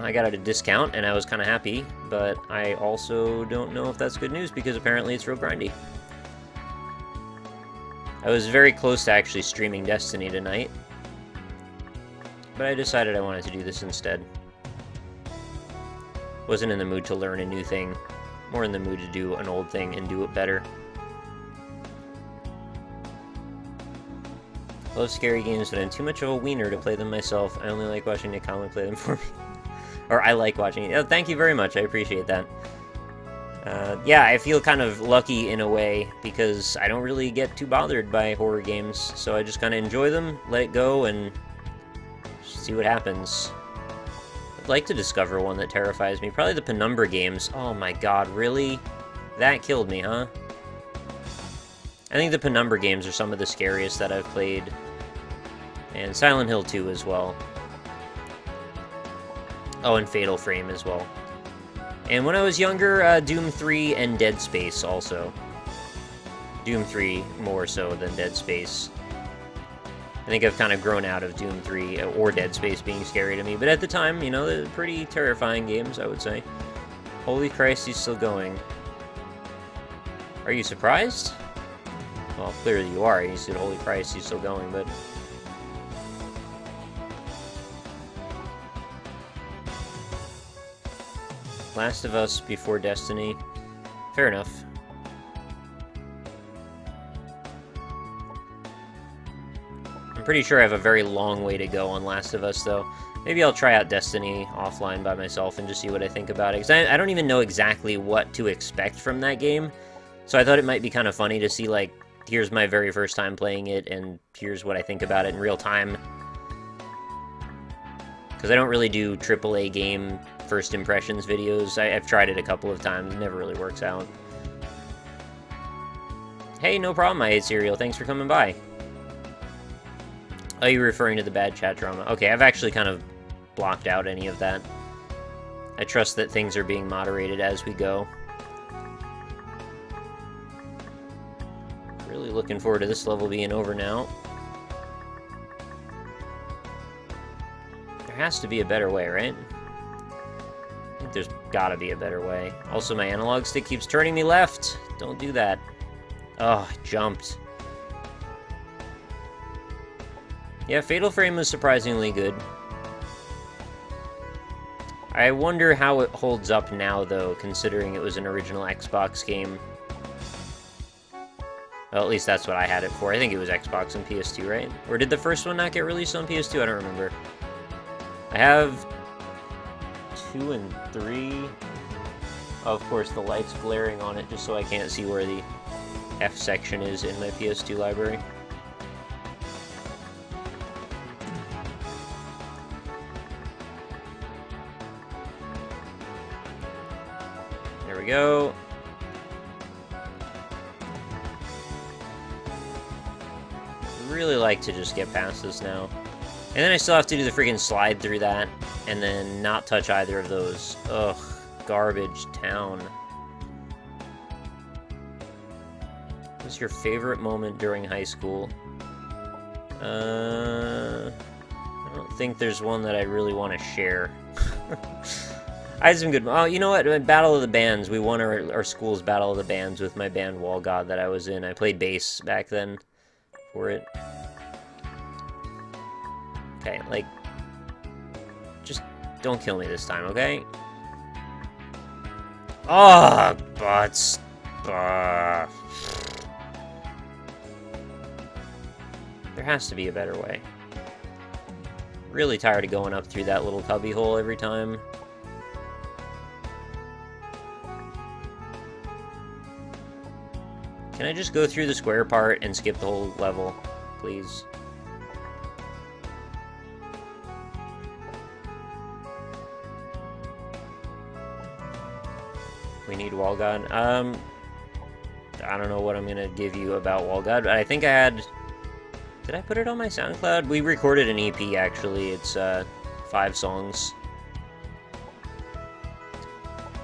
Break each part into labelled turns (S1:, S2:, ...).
S1: I got it at a discount, and I was kind of happy, but I also don't know if that's good news, because apparently it's real grindy. I was very close to actually streaming Destiny tonight, but I decided I wanted to do this instead. Wasn't in the mood to learn a new thing, more in the mood to do an old thing and do it better. I love scary games, but I'm too much of a wiener to play them myself. I only like watching Nikama play them for me. Or I like watching it. Oh, thank you very much, I appreciate that. Yeah, I feel kind of lucky in a way, because I don't really get too bothered by horror games, so I just kind of enjoy them, let it go, and see what happens. I'd like to discover one that terrifies me. Probably the Penumbra games. Oh my god, really? That killed me, huh? I think the Penumbra games are some of the scariest that I've played. And Silent Hill 2 as well. Oh, and Fatal Frame as well. And when I was younger, Doom 3 and Dead Space also. Doom 3 more so than Dead Space. I think I've kind of grown out of Doom 3 or Dead Space being scary to me, but at the time, you know, they're pretty terrifying games, I would say. Holy Christ, he's still going. Are you surprised? Well, clearly you are. You said, holy Christ, he's still going, but... Last of Us before Destiny. Fair enough. I'm pretty sure I have a very long way to go on Last of Us, though. Maybe I'll try out Destiny offline by myself and just see what I think about it. Because I don't even know exactly what to expect from that game. So I thought it might be kind of funny to see, like, here's my very first time playing it, and here's what I think about it in real time. Because I don't really do AAA game first impressions videos. I've tried it a couple of times, it never really works out. Hey, no problem, I ate cereal. Thanks for coming by. Oh, you're referring to the bad chat drama. Okay, I've actually kind of blocked out any of that. I trust that things are being moderated as we go. Really looking forward to this level being over now. There has to be a better way, right? I think there's gotta be a better way. Also, my analog stick keeps turning me left. Don't do that. Oh, I jumped. Yeah, Fatal Frame was surprisingly good. I wonder how it holds up now, though, considering it was an original Xbox game. Well, at least that's what I had it for. I think it was Xbox and PS2, right? Or did the first one not get released on PS2? I don't remember. I have 2 and 3. Of course, the light's glaring on it just so I can't see where the F section is in my PS2 library. There we go. Really like to just get past this now. And then I still have to do the freaking slide through that, and then not touch either of those. Ugh, garbage town. What's your favorite moment during high school? I don't think there's one that I really want to share. I had some good... Oh, you know what? Battle of the Bands. We won our school's Battle of the Bands with my band Wall God that I was in. I played bass back then for it. Okay, like... Just don't kill me this time, okay? Oh, butts. There has to be a better way. Really tired of going up through that little cubby hole every time. Can I just go through the square part and skip the whole level, please? We need Wall God. I don't know what I'm gonna give you about Wall God, but I think I had... Did I put it on my SoundCloud? We recorded an EP, actually. It's 5 songs.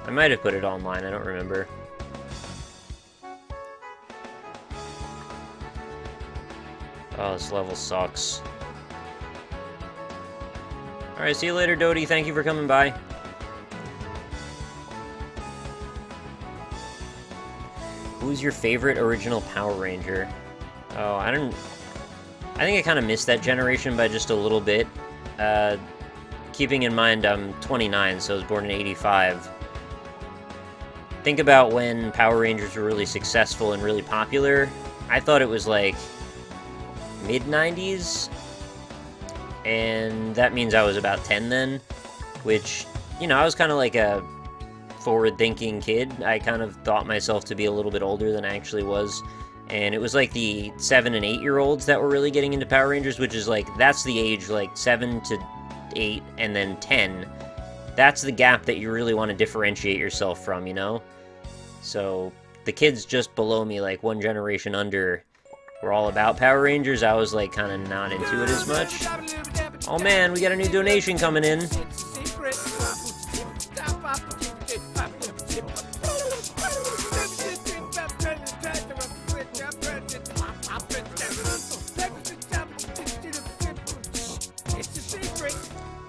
S1: I might have put it online, I don't remember. Oh, this level sucks. Alright, see you later, Dodie. Thank you for coming by. Who's your favorite original Power Ranger? Oh, I think I kind of missed that generation by just a little bit. Keeping in mind I'm 29, so I was born in 85. Think about when Power Rangers were really successful and really popular. I thought it was like mid-90s, and that means I was about 10 then, which, you know, I was kind of like a forward-thinking kid. I kind of thought myself to be a little bit older than I actually was, and it was like the 7 and 8-year-olds that were really getting into Power Rangers, which is like, that's the age, like 7 to 8 and then 10. That's the gap that you really want to differentiate yourself from, you know? So the kids just below me, like one generation under, were all about Power Rangers. I was like kind of not into it as much. Oh man, we got a new donation coming in.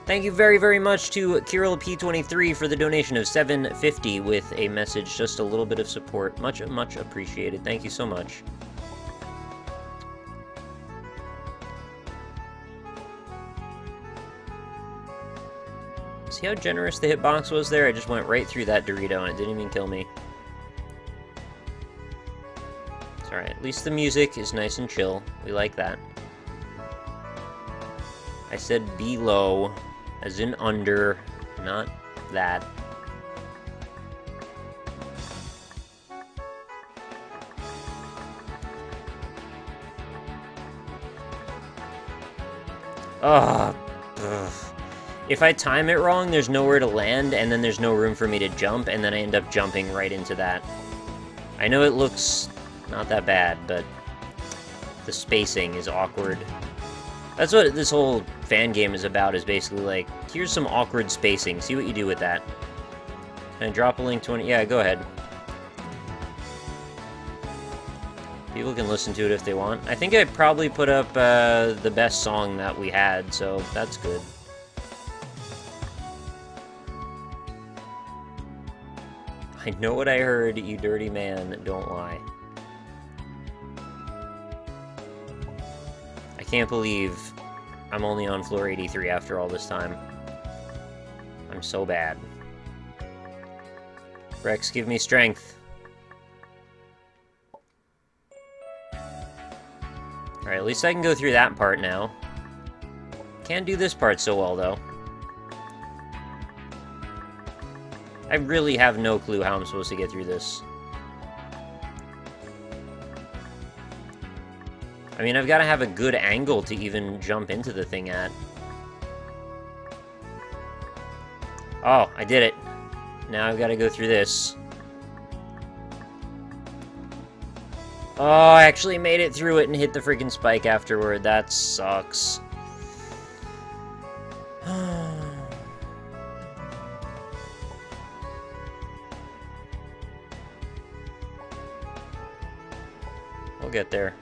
S1: Thank you very, very much to Kirill P23 for the donation of $7.50 with a message, just a little bit of support. Much, much appreciated. Thank you so much. See how generous the hitbox was there? I just went right through that Dorito and it didn't even kill me. It's alright. At least the music is nice and chill. We like that. I said below, as in under, not that. Ugh. If I time it wrong, there's nowhere to land, and then there's no room for me to jump, and then I end up jumping right into that. I know it looks not that bad, but the spacing is awkward. That's what this whole fan game is about, is basically like, here's some awkward spacing, see what you do with that. Can I drop a link to it? Yeah, go ahead. People can listen to it if they want. I think I probably put up the best song that we had, so that's good. I know what I heard, you dirty man, don't lie. I can't believe I'm only on floor 83 after all this time. I'm so bad. Rex, give me strength. Alright, at least I can go through that part now. Can't do this part so well, though. I really have no clue how I'm supposed to get through this. I mean, I've got to have a good angle to even jump into the thing at. Oh, I did it. Now I've got to go through this. Oh, I actually made it through it and hit the freaking spike afterward. That sucks. We'll get there.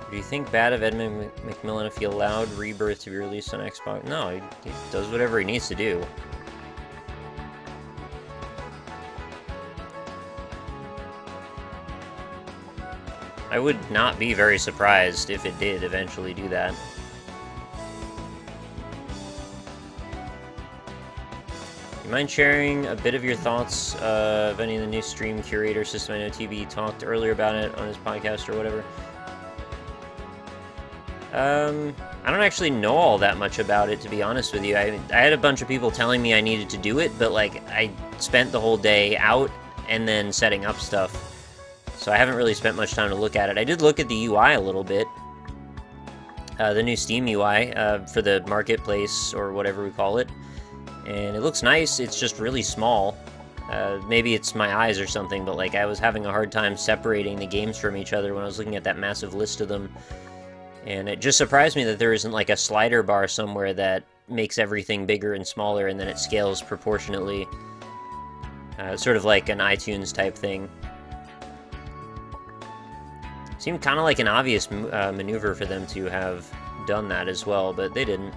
S1: Do you think bad of Edmund McMillan if he allowed Rebirth to be released on Xbox? No, he does whatever he needs to do. I would not be very surprised if it did eventually do that. You mind sharing a bit of your thoughts of any of the new stream curator system? I know TB talked earlier about it on his podcast or whatever. I don't actually know all that much about it, to be honest with you. I had a bunch of people telling me I needed to do it, but like I spent the whole day out and then setting up stuff. So I haven't really spent much time to look at it. I did look at the UI a little bit. The new Steam UI for the marketplace, or whatever we call it. And it looks nice, it's just really small. Maybe it's my eyes or something, but like I was having a hard time separating the games from each other when I was looking at that massive list of them. And it just surprised me that there isn't like a slider bar somewhere that makes everything bigger and smaller and then it scales proportionately. Sort of like an iTunes type thing. Seemed kind of like an obvious maneuver for them to have done that as well, but they didn't.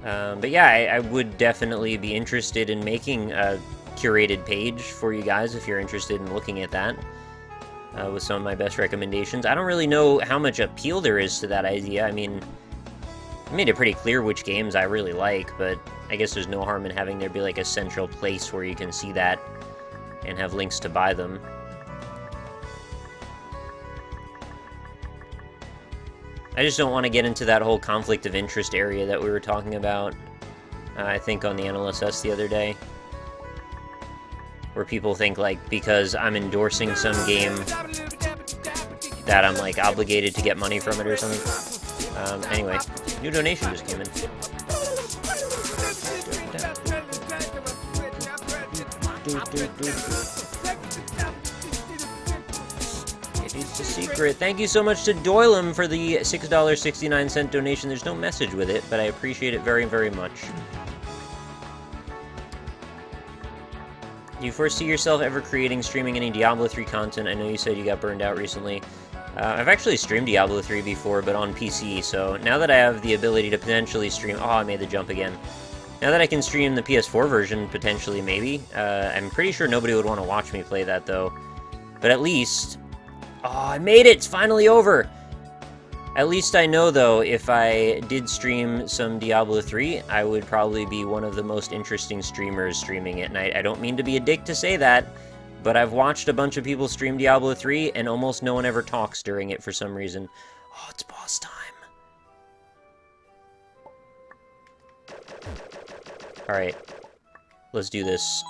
S1: But yeah, I would definitely be interested in making a curated page for you guys if you're interested in looking at that with some of my best recommendations. I don't really know how much appeal there is to that idea. I mean, I made it pretty clear which games I really like, but I guess there's no harm in having there be like a central place where you can see that and have links to buy them. I just don't want to get into that whole conflict of interest area that we were talking about, I think, on the NLSS the other day. Where people think, like, because I'm endorsing some game that I'm, like, obligated to get money from it or something. Anyway, new donation just came in. It's a secret. Thank you so much to Doylem for the $6.69 donation. There's no message with it, but I appreciate it very, very much. Do you foresee yourself ever streaming any Diablo 3 content? I know you said you got burned out recently. I've actually streamed Diablo 3 before, but on PC, so now that I have the ability to potentially stream... Oh, I made the jump again. Now that I can stream the PS4 version, potentially, maybe. I'm pretty sure nobody would want to watch me play that, though. But at least... Oh, I made it! It's finally over! At least I know, though, if I did stream some Diablo 3, I would probably be one of the most interesting streamers streaming it. And I don't mean to be a dick to say that, but I've watched a bunch of people stream Diablo 3, and almost no one ever talks during it for some reason. Oh, it's boss time. Alright. Let's do this.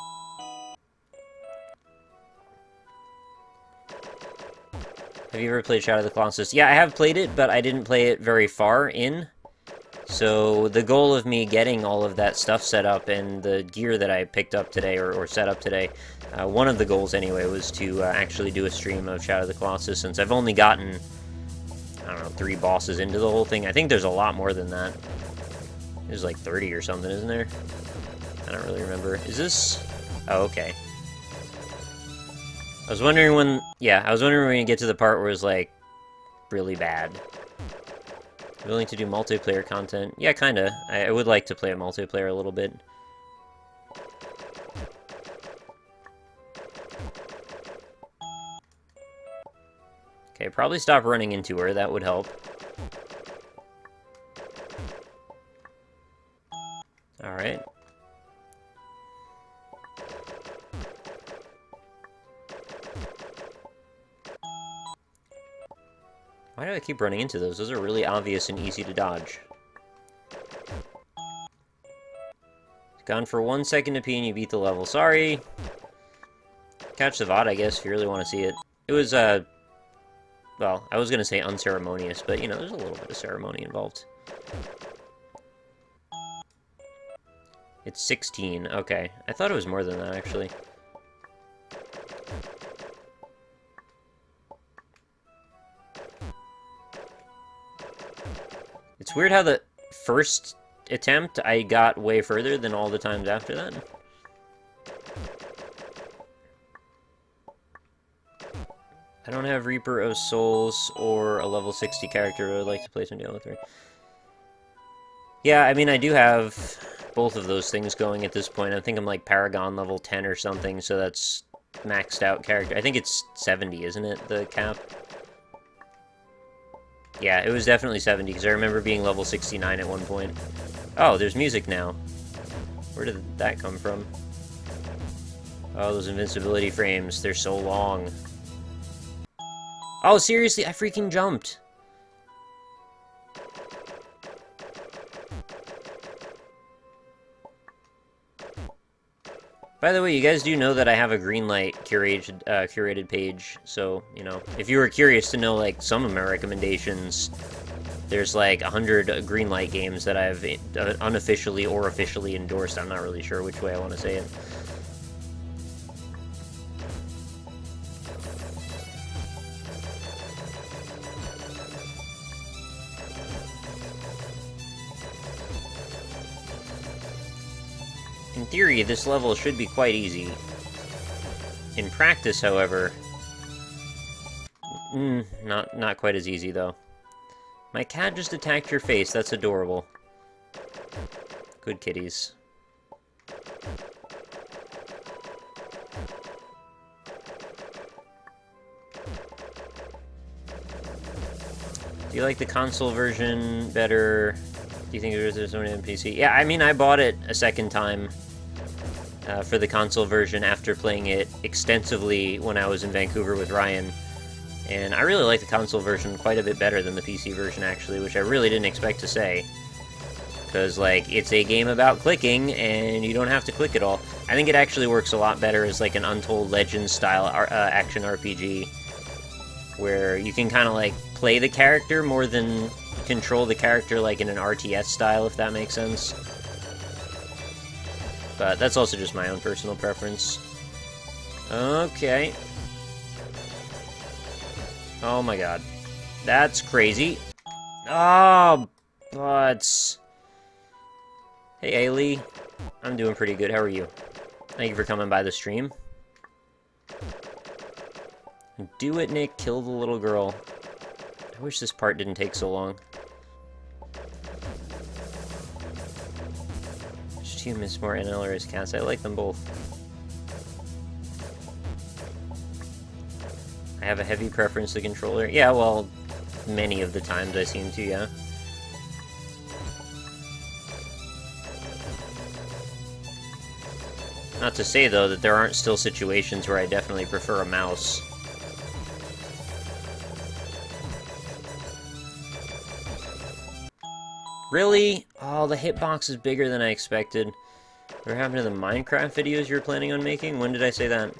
S1: Have you ever played Shadow of the Colossus? Yeah, I have played it, but I didn't play it very far in. So the goal of me getting all of that stuff set up and the gear that I picked up today, or set up today, one of the goals anyway, was to actually do a stream of Shadow of the Colossus, since I've only gotten, I don't know, 3 bosses into the whole thing. I think there's a lot more than that. There's like 30 or something, isn't there? I don't really remember. Is this... Oh, okay. I was wondering when... Yeah, I was wondering when you get to the part where it's, like, really bad. Willing to do multiplayer content? Yeah, kinda. I would like to play a multiplayer a little bit. Okay, probably stop running into her. That would help. Alright. Why do I keep running into those? Those are really obvious and easy to dodge. Gone for 1 second to pee and you beat the level. Sorry! Catch the VOD, I guess, if you really want to see it. It was, well, I was gonna say unceremonious, but, you know, there's a little bit of ceremony involved. It's 16, okay. I thought it was more than that, actually. It's weird how the first attempt I got way further than all the times after that. I don't have Reaper of Souls or a level 60 character. I would like to play some Diablo 3. Yeah, I mean, I do have both of those things going at this point. I think I'm like Paragon level 10 or something, so that's maxed out character. I think it's 70, isn't it, the cap? Yeah, it was definitely 70, because I remember being level 69 at one point. Oh, there's music now. Where did that come from? Oh, those invincibility frames, they're so long. Oh, seriously, I freaking jumped! By the way, you guys do know that I have a Greenlight curated page, so, you know, if you were curious to know, like, some of my recommendations, there's, like, 100 Greenlight games that I've unofficially or officially endorsed. I'm not really sure which way I want to say it. In theory, this level should be quite easy. In practice, however, not quite as easy, though. My cat just attacked your face. That's adorable. Good kitties. Do you like the console version better? Do you think there's only on PC? Yeah, I mean, I bought it a second time for the console version after playing it extensively when I was in Vancouver with Ryan. And I really like the console version quite a bit better than the PC version, actually, which I really didn't expect to say. Because, like, it's a game about clicking, and you don't have to click at all. I think it actually works a lot better as, like, an Untold Legends-style action RPG, where you can kind of, like, play the character more than control the character, like, in an RTS style, if that makes sense. But that's also just my own personal preference. Okay. Oh my god. That's crazy. Oh, butts. Hey, Ailey. I'm doing pretty good. How are you? Thank you for coming by the stream. Do it, Nick. Kill the little girl. I wish this part didn't take so long. Should you miss more NL or his cats? I like them both. I have a heavy preference to controller. Yeah, well, many of the times I seem to, yeah. Not to say, though, that there aren't still situations where I definitely prefer a mouse. Really? Oh, the hitbox is bigger than I expected. What happened to the Minecraft videos you were planning on making? When did I say that?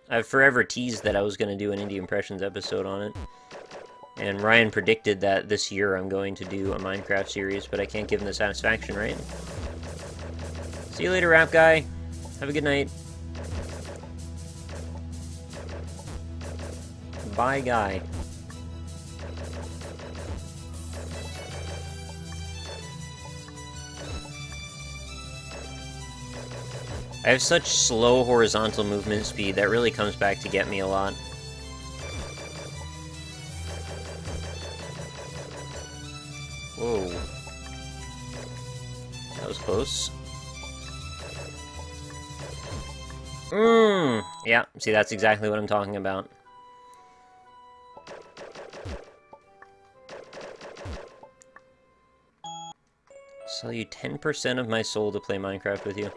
S1: I've forever teased that I was going to do an Indie Impressions episode on it. And Ryan predicted that this year I'm going to do a Minecraft series, but I can't give him the satisfaction, right? See you later, Rap Guy. Have a good night. Bye, Guy. I have such slow horizontal movement speed, that really comes back to get me a lot. Whoa. That was close. Yeah, see, that's exactly what I'm talking about. Sell you 10% of my soul to play Minecraft with you.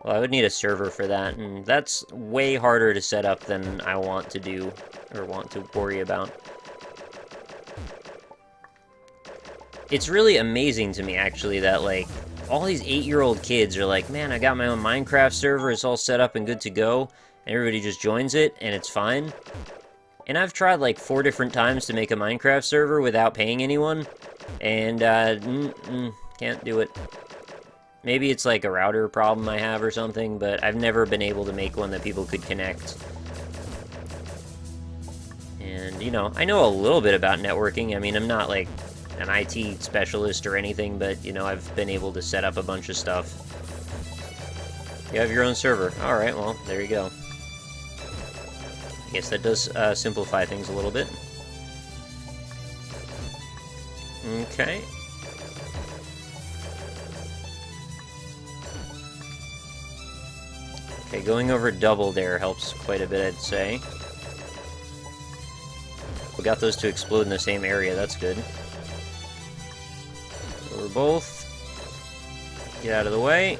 S1: Well, I would need a server for that, and that's way harder to set up than I want to do, or want to worry about. It's really amazing to me, actually, that, like, all these 8-year-old kids are like, man, I got my own Minecraft server, it's all set up and good to go, and everybody just joins it, and it's fine. And I've tried, like, 4 different times to make a Minecraft server without paying anyone, and, can't do it. Maybe it's like a router problem I have or something, but I've never been able to make one that people could connect. And, you know, I know a little bit about networking. I mean, I'm not like an IT specialist or anything, but, you know, I've been able to set up a bunch of stuff. You have your own server. Alright, well, there you go. I guess that does simplify things a little bit. Okay. Okay, going over double there helps quite a bit, I'd say. We got those to explode in the same area, that's good. Over both. Get out of the way.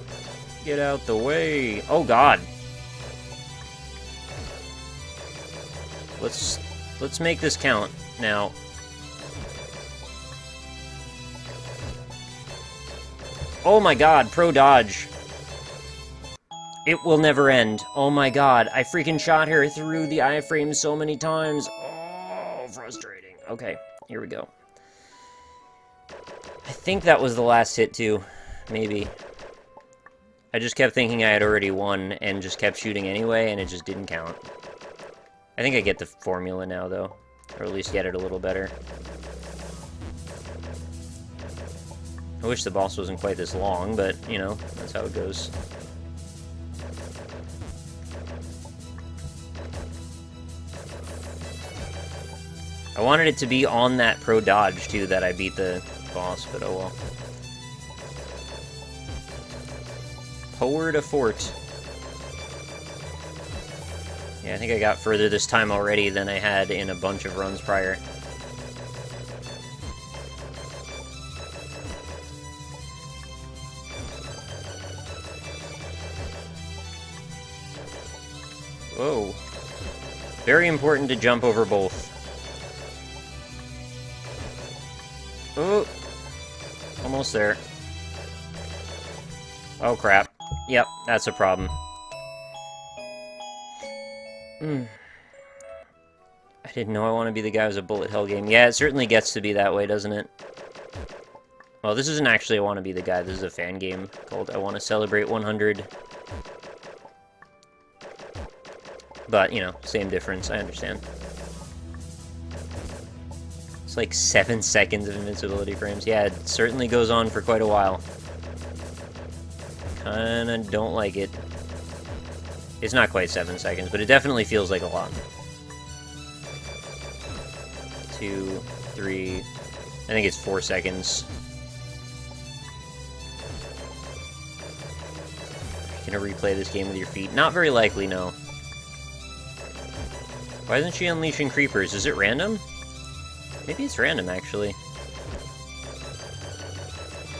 S1: Get out the way. Oh god. Let's make this count now. Oh my god, pro dodge. It will never end. Oh my god, I freaking shot her through the iframe so many times. Oh, frustrating. Okay, here we go. I think that was the last hit too. Maybe. I just kept thinking I had already won and just kept shooting anyway, and it just didn't count. I think I get the formula now, though. Or at least get it a little better. I wish the boss wasn't quite this long, but, you know, that's how it goes. I wanted it to be on that pro dodge, too, that I beat the boss, but oh well. Forward a fort. Yeah, I think I got further this time already than I had in a bunch of runs prior. Whoa. Very important to jump over both. Oh. Almost there. Oh, crap. Yep, that's a problem. I didn't know I want to be the guy who's a bullet hell game. Yeah, it certainly gets to be that way, doesn't it? Well, this isn't actually I want to be the guy. This is a fan game called I Want to Celebrate 100. But, you know, same difference. I understand. It's like 7 seconds of invincibility frames. Yeah, it certainly goes on for quite a while. Kinda don't like it. It's not quite 7 seconds, but it definitely feels like a lot. 2, 3... I think it's 4 seconds. You're gonna replay this game with your feet? Not very likely, no. Why isn't she unleashing creepers? Is it random? Maybe it's random, actually.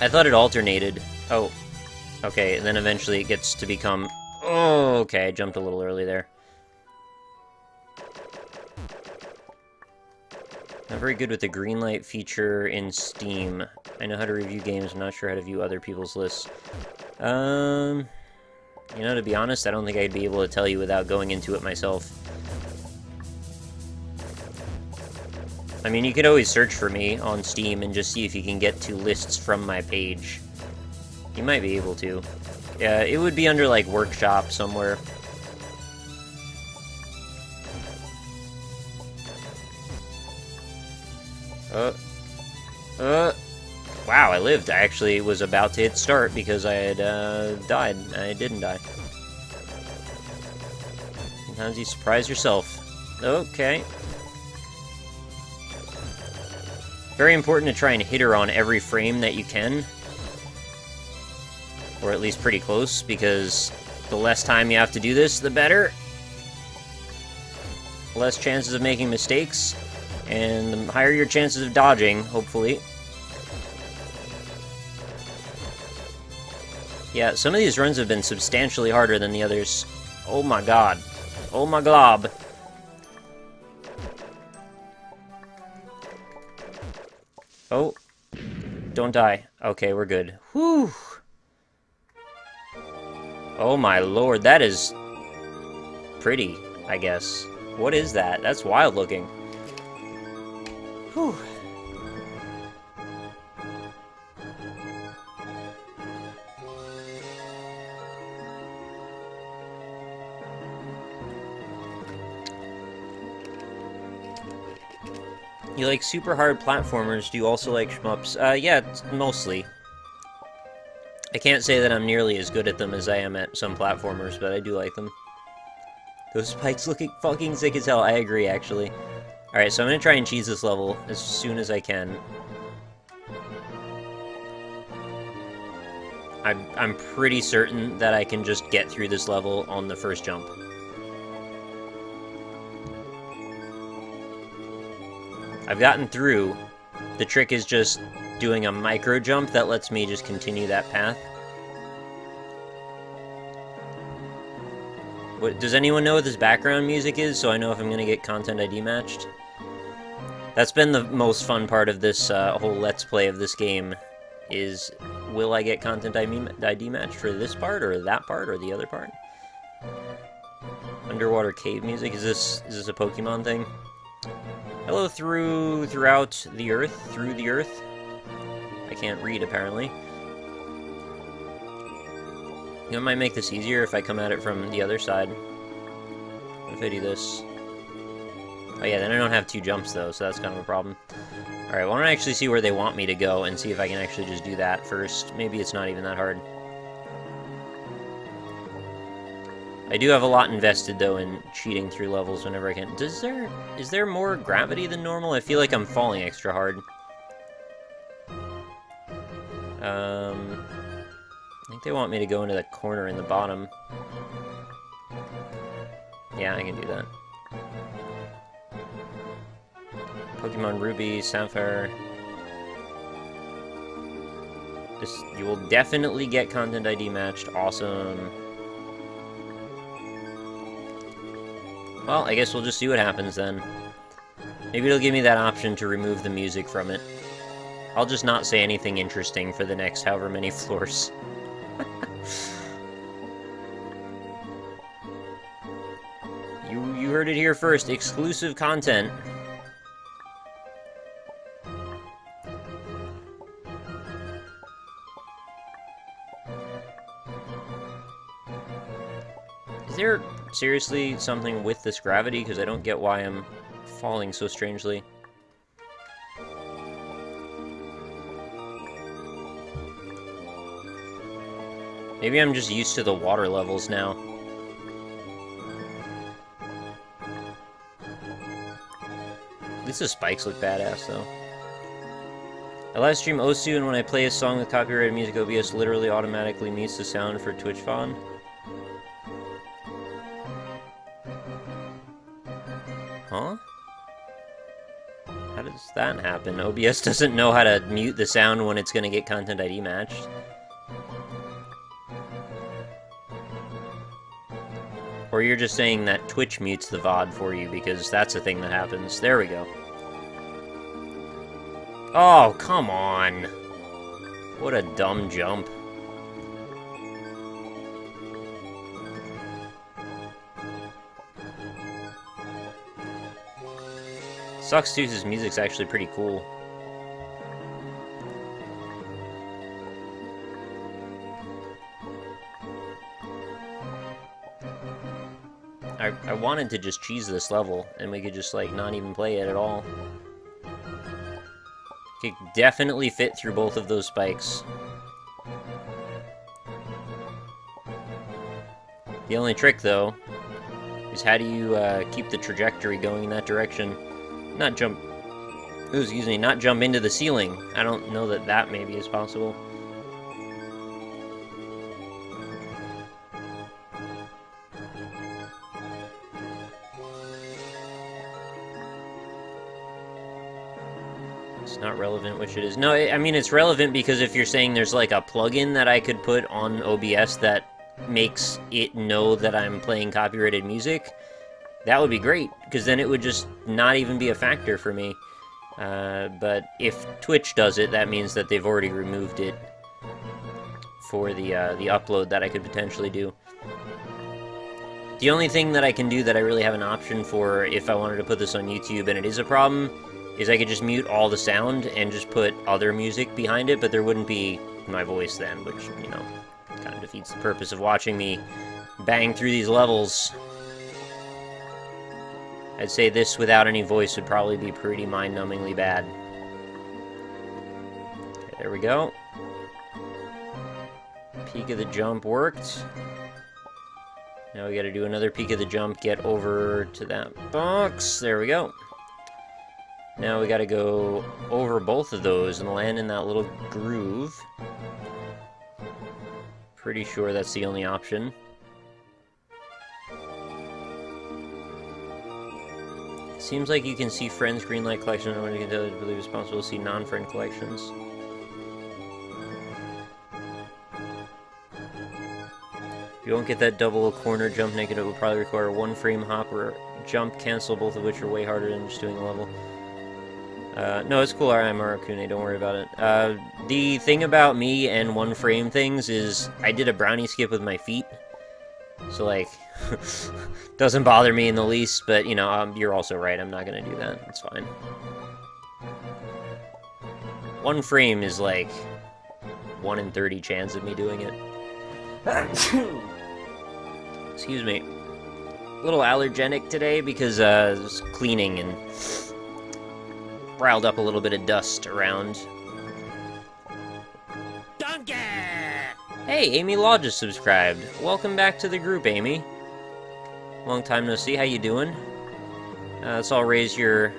S1: I thought it alternated. Oh. Okay, and then eventually it gets to become... Oh, okay, I jumped a little early there. Not very good with the green light feature in Steam. I know how to review games, I'm not sure how to view other people's lists. You know, to be honest, I don't think I'd be able to tell you without going into it myself. I mean, you could always search for me on Steam and just see if you can get to lists from my page. You might be able to. Yeah, it would be under, like, Workshop somewhere. Wow, I lived. I actually was about to hit start because I had, died. I didn't die. Sometimes you surprise yourself. Okay. Very important to try and hit her on every frame that you can. Or at least pretty close, because the less time you have to do this, the better. Less chances of making mistakes, and the higher your chances of dodging, hopefully. Yeah, some of these runs have been substantially harder than the others. Oh my god. Oh my glob. Oh. Don't die. Okay, we're good. Whew. Oh my lord, that is pretty, I guess. What is that? That's wild looking. Whew. You like super hard platformers, do you also like shmups? Yeah, mostly. I can't say that I'm nearly as good at them as I am at some platformers, but I do like them. Those spikes looking fucking sick as hell. I agree, actually. Alright, so I'm gonna try and cheese this level as soon as I can. I'm pretty certain that I can just get through this level on the first jump. I've gotten through. The trick is just doing a micro jump that lets me just continue that path. What, does anyone know what this background music is, so I know if I'm gonna get content ID matched? That's been the most fun part of this whole Let's Play of this game, is will I get content ID matched for this part, or that part, or the other part? Underwater cave music, is this a Pokemon thing? Hello throughout the earth, through the earth. I can't read, apparently. You know, it might make this easier if I come at it from the other side. What if I do this? Oh yeah, then I don't have 2 jumps, though, so that's kind of a problem. Alright, why don't I actually see where they want me to go, and see if I can actually just do that first. Maybe it's not even that hard. I do have a lot invested, though, in cheating through levels whenever I can. Is there more gravity than normal? I feel like I'm falling extra hard. I think they want me to go into that corner in the bottom. Yeah, I can do that. Pokemon Ruby, Sapphire. You will definitely get content ID matched. Awesome. Well, I guess we'll just see what happens then. Maybe it'll give me that option to remove the music from it. I'll just not say anything interesting for the next however many floors. You heard it here first. Exclusive content. Is there seriously something with this gravity? Because I don't get why I'm falling so strangely. Maybe I'm just used to the water levels now. At least the spikes look badass, though. I live stream Osu, and when I play a song with copyrighted music, OBS literally automatically mutes the sound for Twitch font. Huh? How does that happen? OBS doesn't know how to mute the sound when it's gonna get content ID matched. Or you're just saying that Twitch mutes the VOD for you, because that's a thing that happens. There we go. Oh, come on! What a dumb jump. Sucks too, his music's actually pretty cool. I wanted to just cheese this level, and we could just, like, not even play it at all. Could definitely fit through both of those spikes. The only trick, though, is how do you keep the trajectory going in that direction? Not jump... excuse me, not jump into the ceiling. I don't know that that maybe is possible. It's not relevant which it is. No, I mean, it's relevant because if you're saying there's like a plugin that I could put on OBS that makes it know that I'm playing copyrighted music, that would be great, because then it would just not even be a factor for me. But if Twitch does it, that means that they've already removed it for the upload that I could potentially do. The only thing that I can do that I really have an option for if I wanted to put this on YouTube and it is a problem, is I could just mute all the sound and just put other music behind it, but there wouldn't be my voice then, which, you know, kind of defeats the purpose of watching me bang through these levels. I'd say this without any voice would probably be pretty mind-numbingly bad. Okay, there we go. Peak of the jump worked. Now we gotta do another peak of the jump, get over to that box. There we go. Now we gotta go over both of those and land in that little groove. Pretty sure that's the only option. Seems like you can see friends' green light collection, and when you can tell, I believe it's possible to see non-friend collections. You won't get that double corner jump naked. It will probably require one frame hop or jump cancel, both of which are way harder than just doing a level. No, it's cool, I'm Arakune, don't worry about it. The thing about me and one frame things is I did a brownie skip with my feet. So, like, doesn't bother me in the least, but, you know, you're also right, I'm not gonna do that. It's fine. One frame is, like, 1 in 30 chance of me doing it. Excuse me. A little allergenic today because, just cleaning and riled up a little bit of dust around. Donkey! Hey, Amy Law just subscribed. Welcome back to the group, Amy. Long time no see. How you doing? Let's all raise your